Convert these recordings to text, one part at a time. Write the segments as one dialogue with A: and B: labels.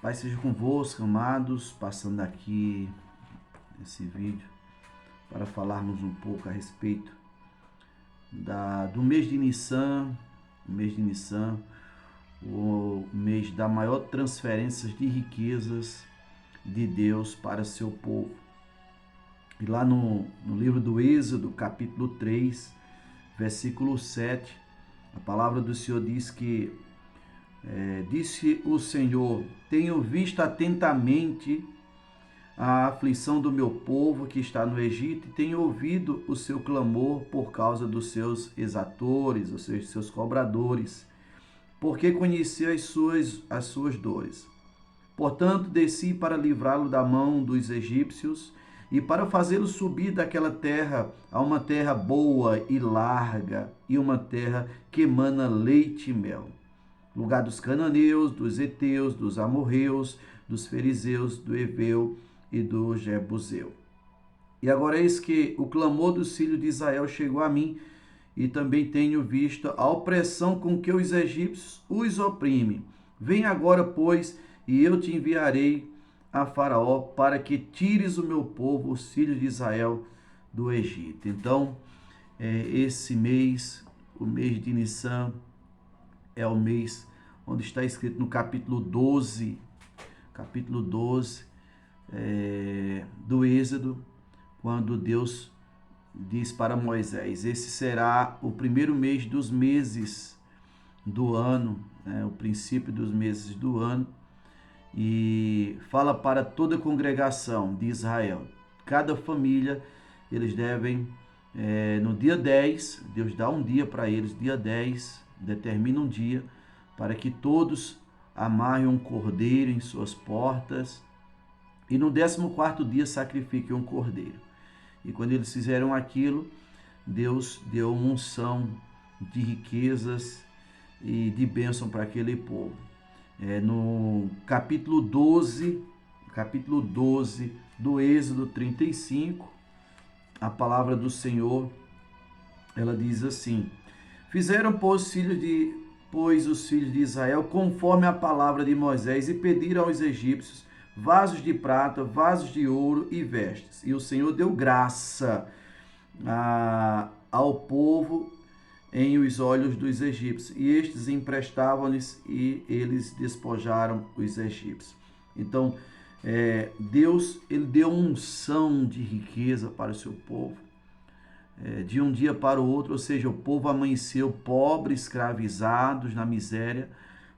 A: Pai seja convosco, amados, passando aqui esse vídeo para falarmos um pouco a respeito do mês de Nissan, o mês da maior transferência de riquezas de Deus para seu povo. E lá no livro do Êxodo, capítulo 3, versículo 7, a palavra do Senhor diz que disse o Senhor: tenho visto atentamente a aflição do meu povo que está no Egito e tenho ouvido o seu clamor por causa dos seus exatores, ou seja, seus cobradores, porque conheci as suas dores. Portanto, desci para livrá-lo da mão dos egípcios e para fazê-lo subir daquela terra a uma terra boa e larga e uma terra que emana leite e mel, lugar dos cananeus, dos heteus, dos amorreus, dos fariseus, do heveu e do jebuseu. E agora eis que o clamor dos filhos de Israel chegou a mim, e também tenho visto a opressão com que os egípcios os oprimem. Vem agora, pois, e eu te enviarei a Faraó para que tires o meu povo, os filhos de Israel, do Egito. Então, esse mês, o mês de Nissan, é o mês onde está escrito no capítulo 12 do Êxodo, quando Deus diz para Moisés: esse será o primeiro mês dos meses do ano, o princípio dos meses do ano, e fala para toda a congregação de Israel, cada família, eles devem, no dia 10, Deus dá um dia para eles, dia 10, determina um dia, para que todos amarrem um cordeiro em suas portas, e no 14º dia sacrifiquem um cordeiro. E quando eles fizeram aquilo, Deus deu uma unção de riquezas e de bênção para aquele povo. No capítulo 12 do Êxodo 35, a palavra do Senhor, ela diz assim: fizeram, pois, os filhos de Israel conforme a palavra de Moisés e pediram aos egípcios vasos de prata, vasos de ouro e vestes. E o Senhor deu graça ao povo em os olhos dos egípcios, e estes emprestavam-lhes e eles despojaram os egípcios. Então, Deus, ele deu unção de riqueza para o seu povo, de um dia para o outro, ou seja, o povo amanheceu pobre, escravizados na miséria,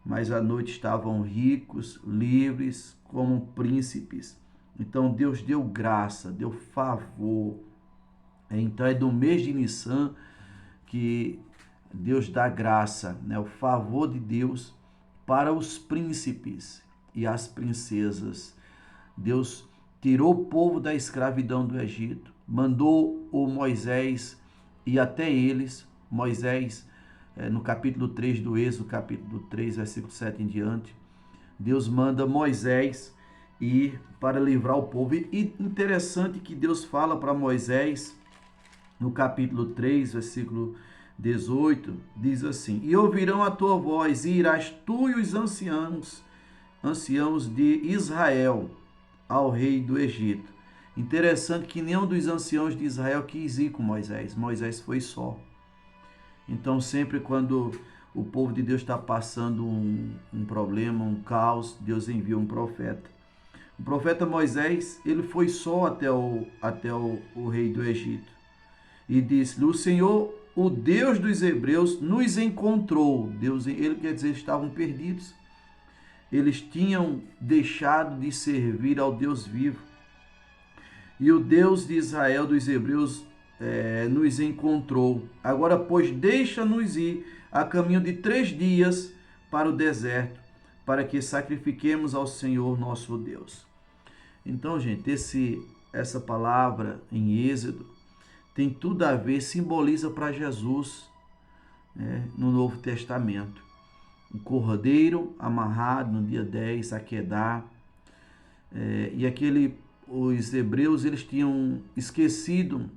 A: mas à noite estavam ricos, livres, como príncipes. Então Deus deu graça, deu favor. Então é do mês de Nissan que Deus dá graça, o favor de Deus para os príncipes e as princesas. Deus tirou o povo da escravidão do Egito, mandou o Moisés ir até eles. Moisés, no capítulo 3 do Êxodo, capítulo 3, versículo 7 em diante, Deus manda Moisés ir para livrar o povo. E interessante que Deus fala para Moisés, no capítulo 3, versículo 18, diz assim: e ouvirão a tua voz, e irás tu e os anciãos de Israel ao rei do Egito. Interessante que nenhum dos anciãos de Israel quis ir com Moisés. Moisés foi só. Então, sempre quando o povo de Deus está passando um problema, um caos, Deus envia um profeta. O profeta Moisés, ele foi só até o rei do Egito e disse-lhe: o Senhor, o Deus dos hebreus, nos encontrou. Deus, ele quer dizer, estavam perdidos. Eles tinham deixado de servir ao Deus vivo. E o Deus de Israel, dos hebreus, nos encontrou. Agora, pois, deixa-nos ir a caminho de 3 dias para o deserto, para que sacrifiquemos ao Senhor nosso Deus. Então, gente, essa palavra em Êxodo tem tudo a ver, simboliza para Jesus, no Novo Testamento. Um cordeiro amarrado no dia 10, Aquedá, e os hebreus, eles tinham esquecido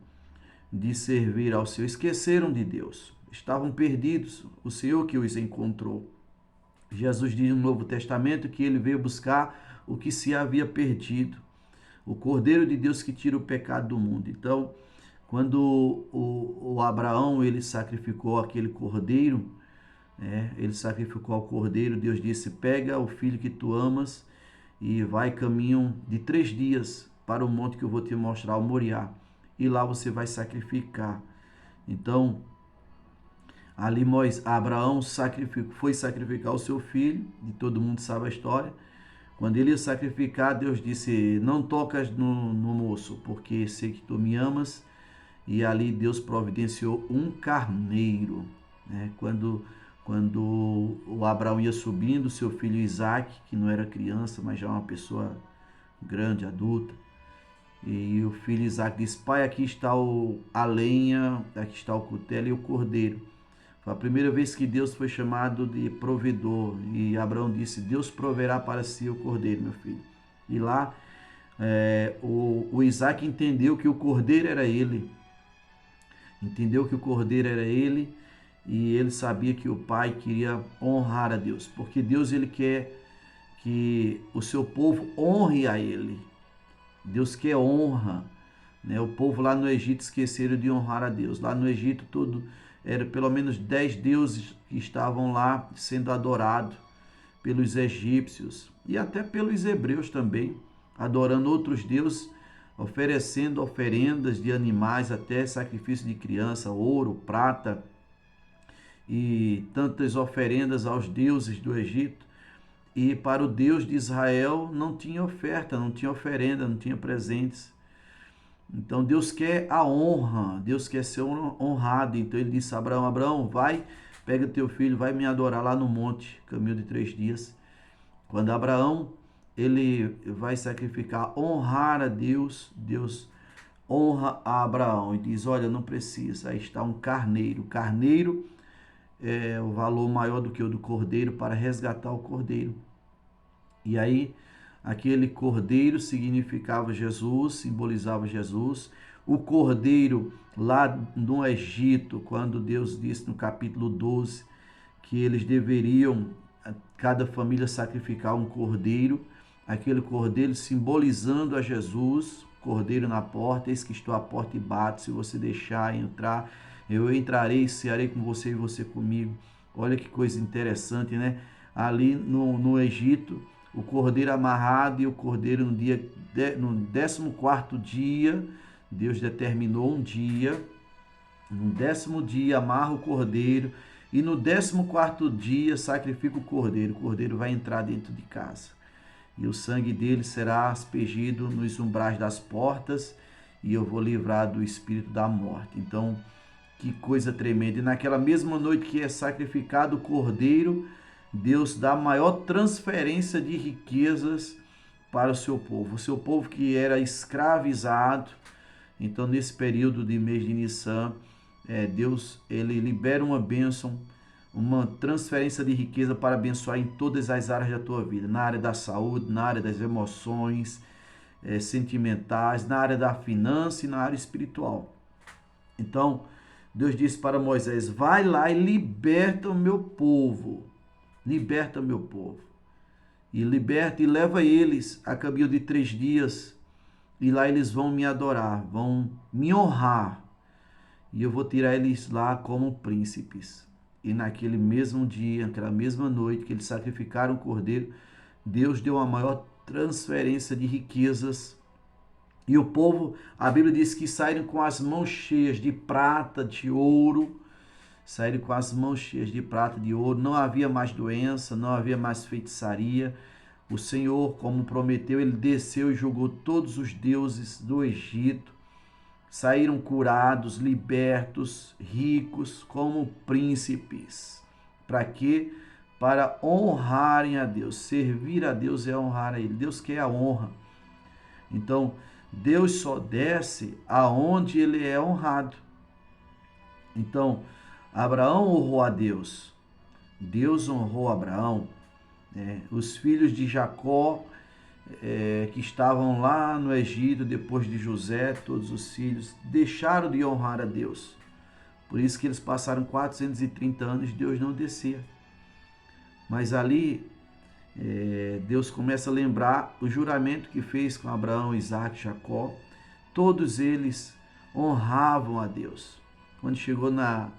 A: de servir ao Senhor, esqueceram de Deus, estavam perdidos, o Senhor que os encontrou. Jesus diz no Novo Testamento que ele veio buscar o que se havia perdido, o Cordeiro de Deus que tira o pecado do mundo. Então, quando o Abraão ele sacrificou aquele cordeiro, ele sacrificou o cordeiro, Deus disse: pega o filho que tu amas e vai caminho de 3 dias para o monte que eu vou te mostrar, o Moriá, e lá você vai sacrificar. Então, ali Abraão foi sacrificar o seu filho, e todo mundo sabe a história. Quando ele ia sacrificar, Deus disse: não tocas no moço, porque sei que tu me amas. E ali Deus providenciou um carneiro. Quando o Abraão ia subindo, seu filho Isaac, que não era criança, mas já uma pessoa grande, adulta, e o filho Isaac disse: pai, aqui está a lenha, aqui está o cutelo e o cordeiro. Foi a primeira vez que Deus foi chamado de provedor. E Abraão disse: Deus proverá para si o cordeiro, meu filho. E lá o Isaac entendeu que o cordeiro era ele. Entendeu que o cordeiro era ele. E ele sabia que o pai queria honrar a Deus. Porque Deus ele quer que o seu povo honre a ele. Deus quer honra. O povo lá no Egito esqueceram de honrar a Deus. Lá no Egito era pelo menos 10 deuses que estavam lá sendo adorados pelos egípcios e até pelos hebreus também, adorando outros deuses, oferecendo oferendas de animais, até sacrifício de criança, ouro, prata e tantas oferendas aos deuses do Egito. E para o Deus de Israel não tinha oferta, não tinha oferenda, não tinha presentes. Então Deus quer a honra, Deus quer ser honrado. Então ele disse a Abraão: Abraão, vai, pega teu filho, vai me adorar lá no monte, caminho de 3 dias. Quando Abraão ele vai sacrificar, honrar a Deus, Deus honra a Abraão e diz: olha, não precisa, aí está um carneiro. O carneiro é o valor maior do que o do cordeiro para resgatar o cordeiro. E aí aquele cordeiro significava Jesus, simbolizava Jesus. O cordeiro lá no Egito, quando Deus disse no capítulo 12 que eles deveriam, cada família, sacrificar um cordeiro, aquele cordeiro simbolizando a Jesus, cordeiro na porta: eis que estou à porta e bato, se você deixar entrar, eu entrarei e cearei com você e você comigo. Olha que coisa interessante, né? Ali no Egito, o cordeiro amarrado, e o cordeiro no 14º dia, Deus determinou um dia, no 10º dia amarra o cordeiro, e no 14º dia sacrifica o cordeiro vai entrar dentro de casa, e o sangue dele será aspergido nos umbrais das portas, e eu vou livrar do espírito da morte. Então, que coisa tremenda! E naquela mesma noite que é sacrificado o cordeiro, Deus dá a maior transferência de riquezas para o seu povo que era escravizado. Então, nesse período de mês de Nissan, Deus ele libera uma bênção, uma transferência de riqueza para abençoar em todas as áreas da tua vida, na área da saúde, na área das emoções sentimentais, na área da finança e na área espiritual. Então, Deus disse para Moisés: vai lá e liberta o meu povo. Liberta meu povo. E liberta e leva eles a caminho de 3 dias. E lá eles vão me adorar, vão me honrar. E eu vou tirar eles lá como príncipes. E naquele mesmo dia, naquela mesma noite que eles sacrificaram o cordeiro, Deus deu a maior transferência de riquezas. E o povo, a Bíblia diz que saíram com as mãos cheias de prata, de ouro. Saíram com as mãos cheias de prata, de ouro. Não havia mais doença, não havia mais feitiçaria. O Senhor, como prometeu, ele desceu e julgou todos os deuses do Egito. Saíram curados, libertos, ricos, como príncipes. Para quê? Para honrarem a Deus. Servir a Deus é honrar a Ele. Deus quer a honra. Então, Deus só desce aonde Ele é honrado. Então, Abraão honrou a Deus. Deus honrou Abraão. Os filhos de Jacó, que estavam lá no Egito depois de José, todos os filhos, deixaram de honrar a Deus. Por isso que eles passaram 430 anos e Deus não descia. Mas ali Deus começa a lembrar o juramento que fez com Abraão, Isaac, Jacó. Todos eles honravam a Deus. Quando chegou na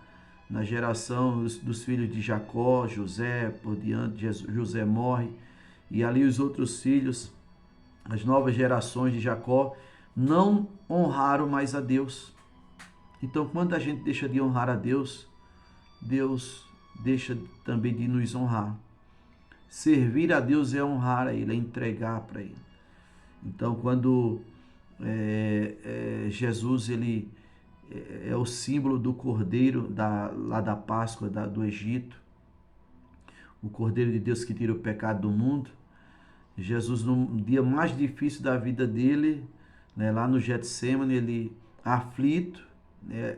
A: geração dos filhos de Jacó, José, por diante, José morre, e ali os outros filhos, as novas gerações de Jacó, não honraram mais a Deus. Então, quando a gente deixa de honrar a Deus, Deus deixa também de nos honrar. Servir a Deus é honrar a Ele, é entregar para Ele. Então, quando Jesus ele é o símbolo do Cordeiro lá da Páscoa do Egito, o Cordeiro de Deus que tira o pecado do mundo, Jesus, no dia mais difícil da vida dele, né, lá no Getsemane, ele aflito, né,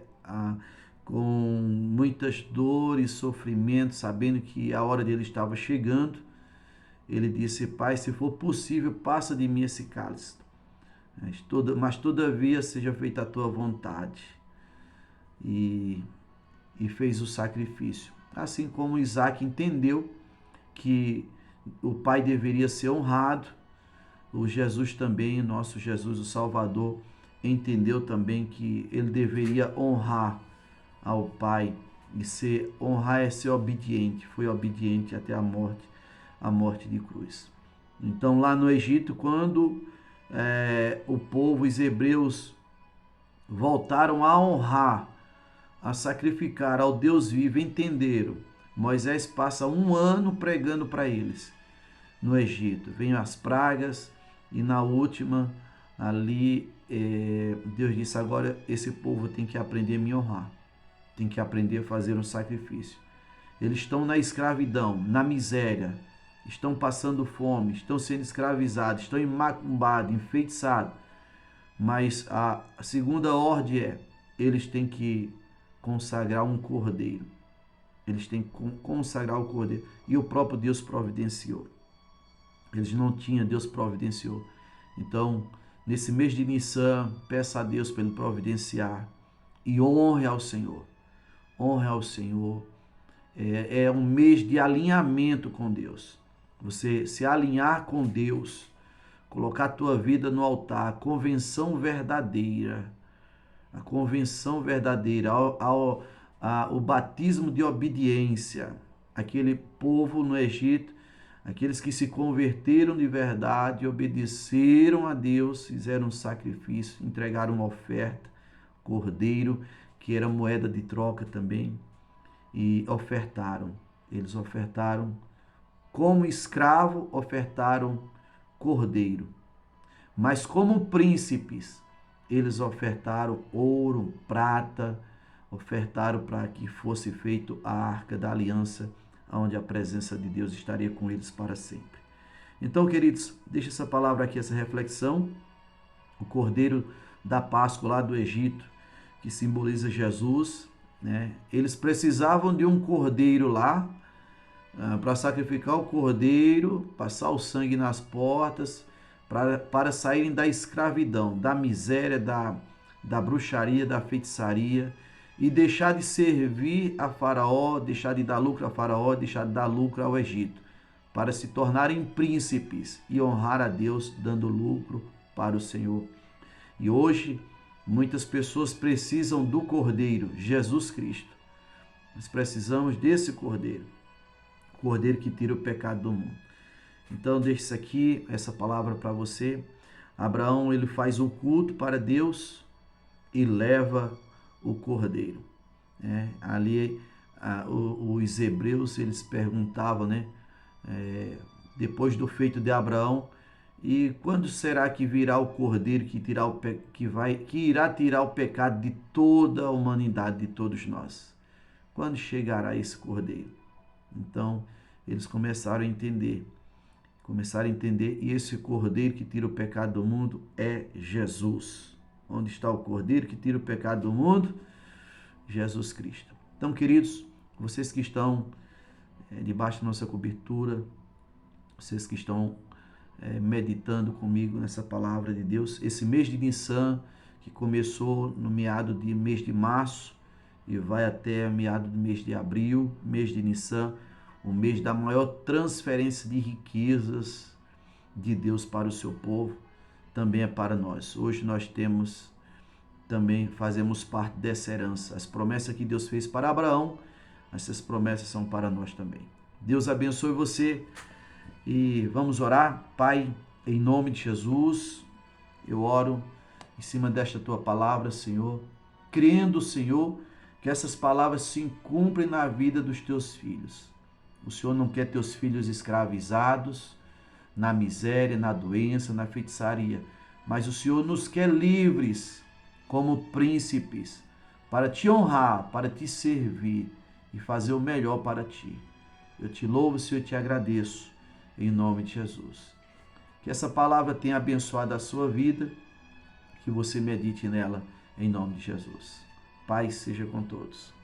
A: com muitas dores, sofrimentos, sabendo que a hora dele estava chegando, ele disse: Pai, se for possível, passa de mim esse cálice, mas todavia seja feita a tua vontade. E fez o sacrifício. Assim como Isaac entendeu que o pai deveria ser honrado, o Jesus também, nosso Jesus, o Salvador, entendeu também que ele deveria honrar ao pai, e honrar é ser obediente, foi obediente até a morte de cruz. Então, lá no Egito, quando o povo, os hebreus, voltaram a honrar, a sacrificar ao Deus vivo, entenderam. Moisés passa 1 ano pregando para eles no Egito. Vêm as pragas e na última ali Deus disse: agora esse povo tem que aprender a me honrar, tem que aprender a fazer um sacrifício. Eles estão na escravidão, na miséria, estão passando fome, estão sendo escravizados, estão macumbados, enfeitiçados. Mas a segunda ordem eles têm que consagrar um cordeiro. Eles têm que consagrar o cordeiro. E o próprio Deus providenciou. Eles não tinham, Deus providenciou. Então, nesse mês de Nissan, peça a Deus para Ele providenciar. E honre ao Senhor. Honre ao Senhor. É um mês de alinhamento com Deus. Você se alinhar com Deus. Colocar a tua vida no altar. A convenção verdadeira. A convenção verdadeira. O batismo de obediência. Aquele povo no Egito, aqueles que se converteram de verdade, obedeceram a Deus, fizeram um sacrifício, entregaram uma oferta, cordeiro, que era moeda de troca também, e ofertaram. Eles ofertaram como escravo, ofertaram cordeiro. Mas como príncipes, eles ofertaram ouro, prata, ofertaram para que fosse feito a arca da aliança, onde a presença de Deus estaria com eles para sempre. Então, queridos, deixa essa palavra aqui, essa reflexão. O cordeiro da Páscoa lá do Egito, que simboliza Jesus, né? Eles precisavam de um cordeiro lá, para sacrificar o cordeiro, passar o sangue nas portas, para saírem da escravidão, da miséria, da bruxaria, da feitiçaria, e deixar de servir a Faraó, deixar de dar lucro a Faraó, deixar de dar lucro ao Egito, para se tornarem príncipes e honrar a Deus, dando lucro para o Senhor. E hoje, muitas pessoas precisam do Cordeiro, Jesus Cristo. Nós precisamos desse Cordeiro, Cordeiro que tira o pecado do mundo. Então, deixa isso aqui, essa palavra para você. Abraão, ele faz um culto para Deus e leva o cordeiro. Ali os hebreus, eles perguntavam, né? Depois do feito de Abraão, e quando será que virá o cordeiro que irá tirar o pecado de toda a humanidade, de todos nós? Quando chegará esse cordeiro? Então, eles começaram a entender, e esse cordeiro que tira o pecado do mundo é Jesus. Onde está o cordeiro que tira o pecado do mundo? Jesus Cristo. Então, queridos, vocês que estão debaixo da nossa cobertura, vocês que estão meditando comigo nessa palavra de Deus, esse mês de Nissan, que começou no meado de mês de março e vai até meado do mês de abril, mês de Nissan, o mês da maior transferência de riquezas de Deus para o seu povo, também é para nós. Hoje nós também fazemos parte dessa herança. As promessas que Deus fez para Abraão, essas promessas são para nós também. Deus abençoe você e vamos orar. Pai, em nome de Jesus, eu oro em cima desta tua palavra, Senhor, crendo, Senhor, que essas palavras se cumprem na vida dos teus filhos. O Senhor não quer teus filhos escravizados na miséria, na doença, na feitiçaria, mas o Senhor nos quer livres como príncipes para te honrar, para te servir e fazer o melhor para ti. Eu te louvo, Senhor, e te agradeço em nome de Jesus. Que essa palavra tenha abençoado a sua vida, que você medite nela em nome de Jesus. Paz seja com todos.